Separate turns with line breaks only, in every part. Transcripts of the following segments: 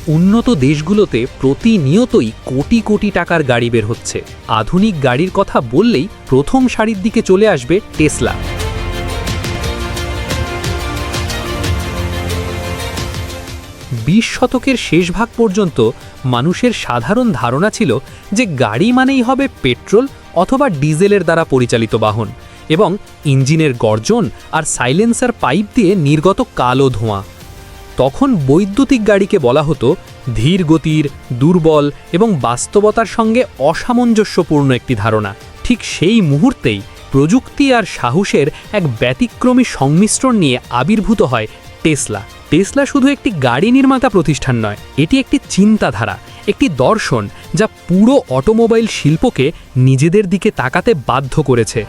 উন্নত দেশগুলোতে প্রতিনিয়তই কোটি কোটি টাকার গাড়ি বের হচ্ছে। আধুনিক গাড়ির কথা বললেই প্রথম সারির দিকে চলে আসবে টেসলা। 20 শতকের শেষ ভাগ পর্যন্ত মানুষের সাধারণ ধারণা ছিল যে গাড়ি মানেই হবে পেট্রোল অথবা ডিজেলের দ্বারা পরিচালিত বাহন, এবং ইঞ্জিনের গর্জন আর সাইলেন্সার পাইপ দিয়ে নির্গত কালো ধোঁয়া। তখন বৈদ্যুতিক গাড়িকে বলা হতো ধীর গতির, দুর্বল এবং বাস্তবতার সঙ্গে অসামঞ্জস্যপূর্ণ একটি ধারণা। ঠিক সেই মুহূর্তেই প্রযুক্তি আর সাহসের এক ব্যতিক্রমী সংমিশ্রণ নিয়ে আবির্ভূত হয় টেসলা। টেসলা শুধু একটি গাড়ি নির্মাতা প্রতিষ্ঠান নয়, এটি একটি চিন্তাধারা, একটি দর্শন যা পুরো অটোমোবাইল শিল্পকে নিজেদের দিকে তাকাতে বাধ্য করেছে।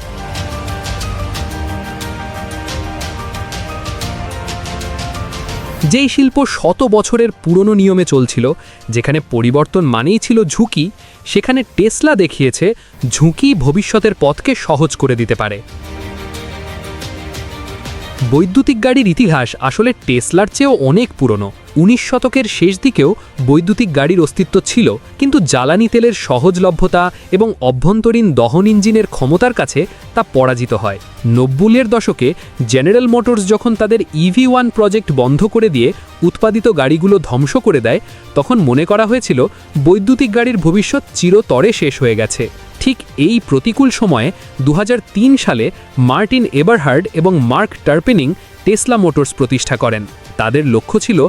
যেই শিল্প শত বছরের পুরনো নিয়মে চলছিল, যেখানে পরিবর্তন মানেই ছিল ঝুঁকি, সেখানে টেসলা দেখিয়েছে ঝুঁকি ভবিষ্যতের পথকে সহজ করে দিতে পারে। বৈদ্যুতিক গাড়ির ইতিহাস আসলে টেসলার চেয়েও অনেক পুরনো। 19 শতকের শেষ দিকেও বৈদ্যুতিক গাড়ির অস্তিত্ব ছিল, কিন্তু জ্বালানি তেলের সহজলভ্যতা এবং অভ্যন্তরীণ দহন ইঞ্জিনের ক্ষমতার কাছে তা পরাজিত হয়। 90-এর দশকে জেনারেল মোটরস যখন তাদের EV1 প্রজেক্ট বন্ধ করে দিয়ে উৎপাদিত গাড়িগুলো ধ্বংস করে দেয়, তখন মনে করা হয়েছিল বৈদ্যুতিক গাড়ির ভবিষ্যৎ চিরতরে শেষ হয়ে গেছে। ঠিক এই প্রতিকূল সময়ে 2003 সালে মার্টিন এবারহার্ড এবং মার্ক টার্পেনিং টেসলা মোটরস প্রতিষ্ঠা করেন। তাদের লক্ষ্য ছিল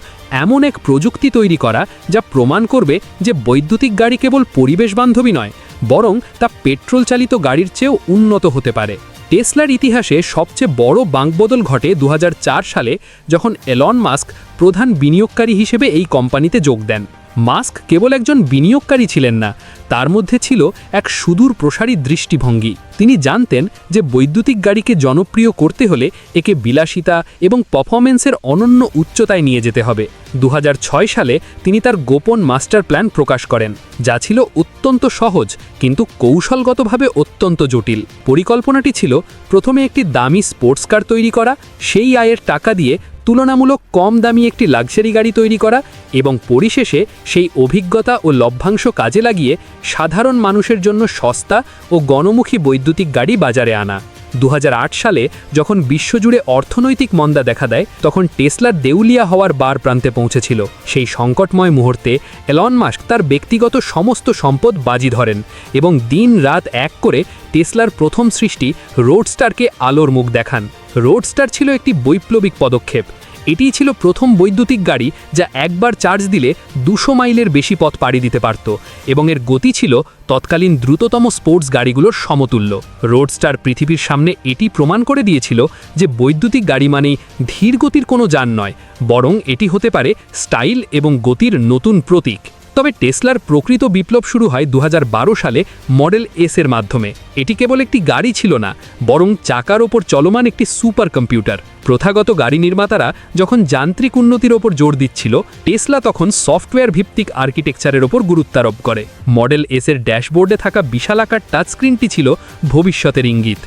এমন এক প্রযুক্তি তৈরি করা যা প্রমাণ করবে যে বৈদ্যুতিক গাড়ি কেবল পরিবেশ বান্ধবী নয়, বরং তা পেট্রোল চালিত গাড়ির চেয়েও উন্নত হতে পারে। টেসলার ইতিহাসে সবচেয়ে বড় বাঁকবদল ঘটে 2004 সালে, যখন এলন মাস্ক প্রধান বিনিয়োগকারী হিসেবে এই কোম্পানিতে যোগ দেন। মাস্ক কেবল একজন বিনিয়োগকারী ছিলেন না, তার মধ্যে ছিল এক সুদূর প্রসারী দৃষ্টিভঙ্গি। তিনি জানতেন যে বৈদ্যুতিক গাড়িকে জনপ্রিয় করতে হলে একে বিলাসিতা এবং পারফরম্যান্সের অনন্য উচ্চতায় নিয়ে যেতে হবে। 2006 সালে তিনি তার গোপন মাস্টার প্ল্যান প্রকাশ করেন, যা ছিল অত্যন্ত সহজ কিন্তু কৌশলগতভাবে অত্যন্ত জটিল। পরিকল্পনাটি ছিল প্রথমে একটি দামি স্পোর্টস কার তৈরি করা, সেই আয়ের টাকা দিয়ে তুলনামূলক কম দামি একটি লাক্সারি গাড়ি তৈরি করা, এবং পরিশেষে সেই অভিজ্ঞতা ও লভ্যাংশ কাজে লাগিয়ে সাধারণ মানুষের জন্য সস্তা ও গণমুখী বৈদ্যুতিক গাড়ি বাজারে আনা। 2008 সালে যখন বিশ্বজুড়ে অর্থনৈতিক মন্দা দেখা দেয়, তখন টেসলার দেউলিয়া হওয়ার বার প্রান্তে পৌঁছেছিল। সেই সংকটময় মুহূর্তে এলন মাস্ক তার ব্যক্তিগত সমস্ত সম্পদ বাজি ধরেন এবং দিন রাত এক করে টেসলার প্রথম সৃষ্টি রোডস্টারকে আলোর মুখ দেখান। রোডস্টার ছিল একটি বৈপ্লবিক পদক্ষেপ। এটিই ছিল প্রথম বৈদ্যুতিক গাড়ি যা একবার চার্জ দিলে 200 মাইলের বেশি পথ পাড়ি দিতে পারত, এবং এর গতি ছিল তৎকালীন দ্রুততম স্পোর্টস গাড়িগুলোর সমতুল্য। রোডস্টার পৃথিবীর সামনে এটি প্রমাণ করে দিয়েছিল যে বৈদ্যুতিক গাড়ি মানেই ধীর গতির কোনো যান নয়, বরং এটি হতে পারে স্টাইল এবং গতির নতুন প্রতীক। তবে টেসলার প্রকৃত বিপ্লব শুরু হয় 2012 সালে মডেল এস-এর মাধ্যমে। এটি কেবল একটি গাড়ি ছিল না, বরং চাকার ওপর চলমান একটি সুপার কম্পিউটার। প্রথাগত গাড়ি নির্মাতারা যখন যান্ত্রিক উন্নতির ওপর জোর দিচ্ছিল, টেসলা তখন সফটওয়্যার ভিত্তিক আর্কিটেকচারের ওপর গুরুত্বারোপ করে। মডেল এস-এর ড্যাশবোর্ডে থাকা বিশালাকার টাচস্ক্রিনটি ছিল ভবিষ্যতের ইঙ্গিত।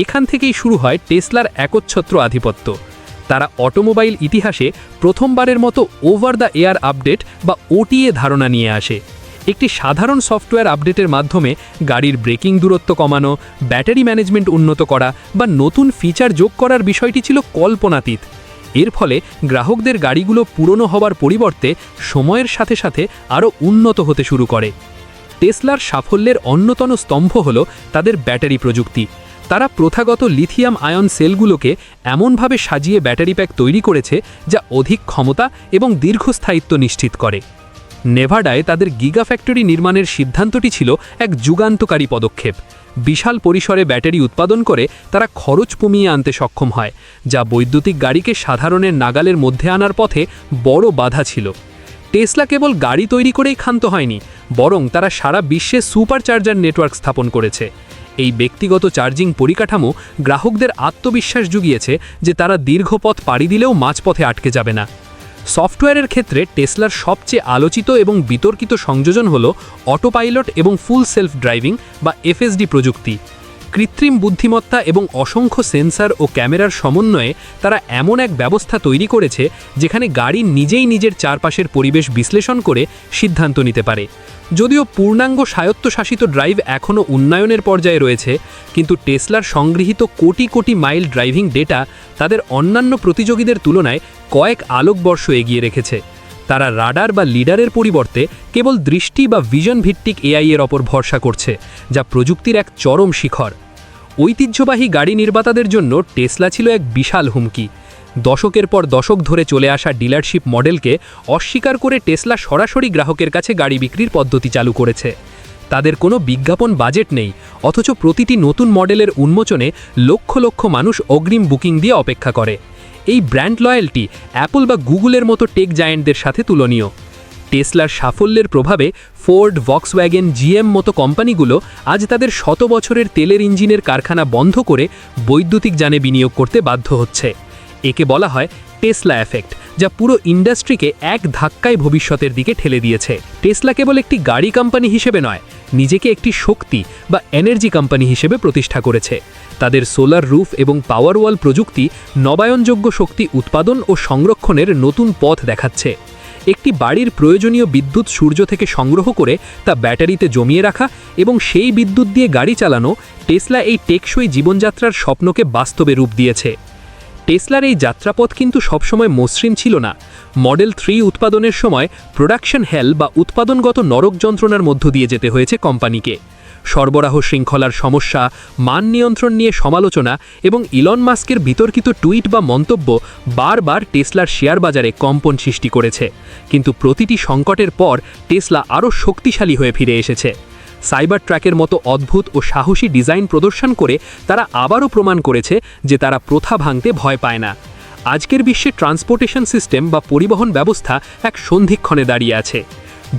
এখান থেকেই শুরু হয় টেসলার একচ্ছত্র আধিপত্য। তারা অটোমোবাইল ইতিহাসে প্রথমবারের মতো ওভার দ্য এয়ার আপডেট বা OTA ধারণা নিয়ে আসে। একটি সাধারণ সফটওয়্যার আপডেটের মাধ্যমে গাড়ির ব্রেকিং দূরত্ব কমানো, ব্যাটারি ম্যানেজমেন্ট উন্নত করা বা নতুন ফিচার যোগ করার বিষয়টি ছিল কল্পনাতীত। এর ফলে গ্রাহকদের গাড়িগুলো পুরনো হওয়ার পরিবর্তে সময়ের সাথে সাথে আরও উন্নত হতে শুরু করে। টেসলার সাফল্যের অন্যতম স্তম্ভ হল তাদের ব্যাটারি প্রযুক্তি। তারা প্রথাগত লিথিয়াম আয়ন সেলগুলোকে এমনভাবে সাজিয়ে ব্যাটারি প্যাক তৈরি করেছে যা অধিক ক্ষমতা এবং দীর্ঘস্থায়িত্ব নিশ্চিত করে। নেভাডায় তাদের গিগা ফ্যাক্টরি নির্মাণের সিদ্ধান্তটি ছিল এক যুগান্তকারী পদক্ষেপ। বিশাল পরিসরে ব্যাটারি উৎপাদন করে তারা খরচ কমিয়ে আনতে সক্ষম হয়, যা বৈদ্যুতিক গাড়িকে সাধারণের নাগালের মধ্যে আনার পথে বড় বাধা ছিল। টেসলা কেবল গাড়ি তৈরি করেই ক্ষান্ত হয়নি, বরং তারা সারা বিশ্বে সুপার চার্জার নেটওয়ার্ক স্থাপন করেছে। এই ব্যক্তিগত চার্জিং পরিকাঠামো গ্রাহকদের আত্মবিশ্বাস জুগিয়েছে যে তারা দীর্ঘ পথ পাড়ি দিলেও মাঝপথে আটকে যাবে না। সফটওয়্যারের ক্ষেত্রে টেসলার সবচেয়ে আলোচিত এবং বিতর্কিত সংযোজন হল অটোপাইলট এবং ফুল সেলফ ড্রাইভিং বা FSD প্রযুক্তি। কৃত্রিম বুদ্ধিমত্তা এবং অসংখ্য সেন্সর ও ক্যামেরার সমন্বয়ে তারা এমন এক ব্যবস্থা তৈরি করেছে যেখানে গাড়ি নিজেই নিজের চারপাশের পরিবেশ বিশ্লেষণ করে সিদ্ধান্ত নিতে পারে। যদিও পূর্ণাঙ্গ স্বায়ত্তশাসিত ড্রাইভ এখনও উন্নয়নের পর্যায়ে রয়েছে, কিন্তু টেসলার সংগৃহীত crore crore mile driving data তাদের অন্যান্য প্রতিযোগীদের তুলনায় কয়েক আলোকবর্ষ এগিয়ে রেখেছে। তারা রাডার বা লিডারের পরিবর্তে কেবল দৃষ্টি বা ভিশন ভিত্তিক এআই এর ওপর ভরসা করছে, যা প্রযুক্তির এক চরম শিখর। ঐতিহ্যবাহী গাড়ি নির্মাতাদের জন্য টেসলা ছিল এক বিশাল হুমকি। দশকের পর দশক ধরে চলে আসা ডিলারশিপ মডেলকে অস্বীকার করে টেসলা সরাসরি গ্রাহকের কাছে গাড়ি বিক্রির পদ্ধতি চালু করেছে। তাদের কোনো বিজ্ঞাপন বাজেট নেই, অথচ প্রতিটি নতুন মডেলের উন্মোচনে লক্ষ লক্ষ মানুষ অগ্রিম বুকিং দিয়ে অপেক্ষা করে। এই ব্র্যান্ড লয়্যাল্টি অ্যাপল বা গুগলের মতো টেক জায়ান্টদের সাথে তুলনীয়। টেসলার সাফল্যের প্রভাবে ফোর্ড, ভক্সওয়াগন, জিএম মতো কোম্পানিগুলো আজ তাদের শত বছরের তেলের ইঞ্জিনের কারখানা বন্ধ করে বৈদ্যুতিক যানে বিনিয়োগ করতে বাধ্য হচ্ছে। একে বলা হয় টেসলা এফেক্ট, যা পুরো ইন্ডাস্ট্রিকে এক ধাক্কায় ভবিষ্যতের দিকে ঠেলে দিয়েছে। টেসলা কেবল একটি গাড়ি কোম্পানি হিসেবে নয়, নিজেকে একটি শক্তি বা এনার্জি কোম্পানি হিসেবে প্রতিষ্ঠা করেছে। তাদের সোলার রুফ এবং পাওয়ার ওয়াল প্রযুক্তি নবায়নযোগ্য শক্তি উৎপাদন ও সংরক্ষণের নতুন পথ দেখাচ্ছে। একটি বাড়ির প্রয়োজনীয় বিদ্যুৎ সূর্য থেকে সংগ্রহ করে তা ব্যাটারিতে জমিয়ে রাখা এবং সেই বিদ্যুৎ দিয়ে গাড়ি চালানো, টেসলা এই টেকসই জীবনযাত্রার স্বপ্নকে বাস্তবে রূপ দিয়েছে। টেসলার এই যাত্রাপথ কিন্তু সবসময় মসৃণ ছিল না। মডেল 3 উৎপাদনের সময় প্রোডাকশন হেল বা উৎপাদনগত নরক যন্ত্রণার মধ্য দিয়ে যেতে হয়েছে কোম্পানিকে। সরবরাহ শৃঙ্খলার সমস্যা, মান নিয়ন্ত্রণ নিয়ে সমালোচনা এবং ইলন মাস্কের বিতর্কিত টুইট বা মন্তব্য বারবার টেসলার শেয়ার বাজারে কম্পন সৃষ্টি করেছে। কিন্তু প্রতিটি সংকটের পর টেসলা আরও শক্তিশালী হয়ে ফিরে এসেছে। সাইবার ট্র্যাকের মতো অদ্ভুত ও সাহসী ডিজাইন প্রদর্শন করে তারা আবারও প্রমাণ করেছে যে তারা প্রথা ভাঙতে ভয় পায় না। আজকের বিশ্বে ট্রান্সপোর্টেশন সিস্টেম বা পরিবহন ব্যবস্থা এক সন্ধিক্ষণে দাঁড়িয়ে আছে।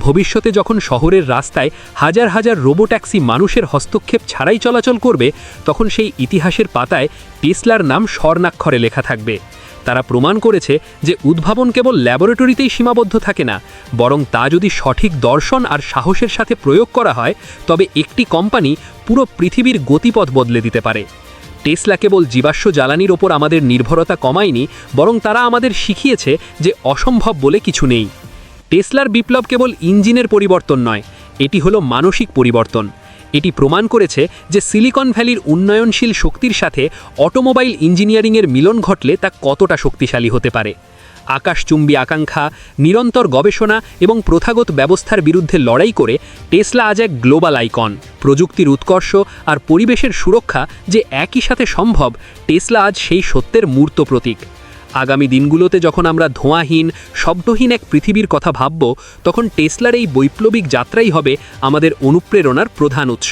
ভবিষ্যতে যখন শহরের রাস্তায় হাজার হাজার রোবোট্যাক্সি মানুষের হস্তক্ষেপ ছাড়াই চলাচল করবে, তখন সেই ইতিহাসের পাতায় টেসলার নাম স্বর্ণাক্ষরে লেখা থাকবে। তারা প্রমাণ করেছে যে উদ্ভাবন কেবল ল্যাবরেটরিতেই সীমাবদ্ধ থাকে না, বরং তা যদি সঠিক দর্শন আর সাহসের সাথে প্রয়োগ করা হয়, তবে একটি কোম্পানি পুরো পৃথিবীর গতিপথ বদলে দিতে পারে। টেসলা কেবল জীবাশ্ম জ্বালানির ওপর আমাদের নির্ভরতা কমায়নি, বরং তারা আমাদের শিখিয়েছে যে অসম্ভব বলে কিছু নেই। টেসলার বিপ্লব কেবল ইঞ্জিনের পরিবর্তন নয়, এটি হলো মানসিক পরিবর্তন। এটি প্রমাণ করেছে যে সিলিকন ভ্যালির উন্নয়নশীল শক্তির সাথে অটোমোবাইল ইঞ্জিনিয়ারিংয়ের মিলন ঘটলে তা কতটা শক্তিশালী হতে পারে। আকাশচুম্বী আকাঙ্ক্ষা, নিরন্তর গবেষণা এবং প্রথাগত ব্যবস্থার বিরুদ্ধে লড়াই করে টেসলা আজ এক গ্লোবাল আইকন। প্রযুক্তির উৎকর্ষ আর পরিবেশের সুরক্ষা যে একই সাথে সম্ভব, টেসলা আজ সেই সত্যের মূর্ত প্রতীক। আগামী দিনগুলোতে যখন আমরা ধোঁয়াহীন, শব্দহীন এক পৃথিবীর কথা ভাবব, তখন টেসলার এই বৈপ্লবিক যাত্রাই হবে আমাদের অনুপ্রেরণার প্রধান উৎস।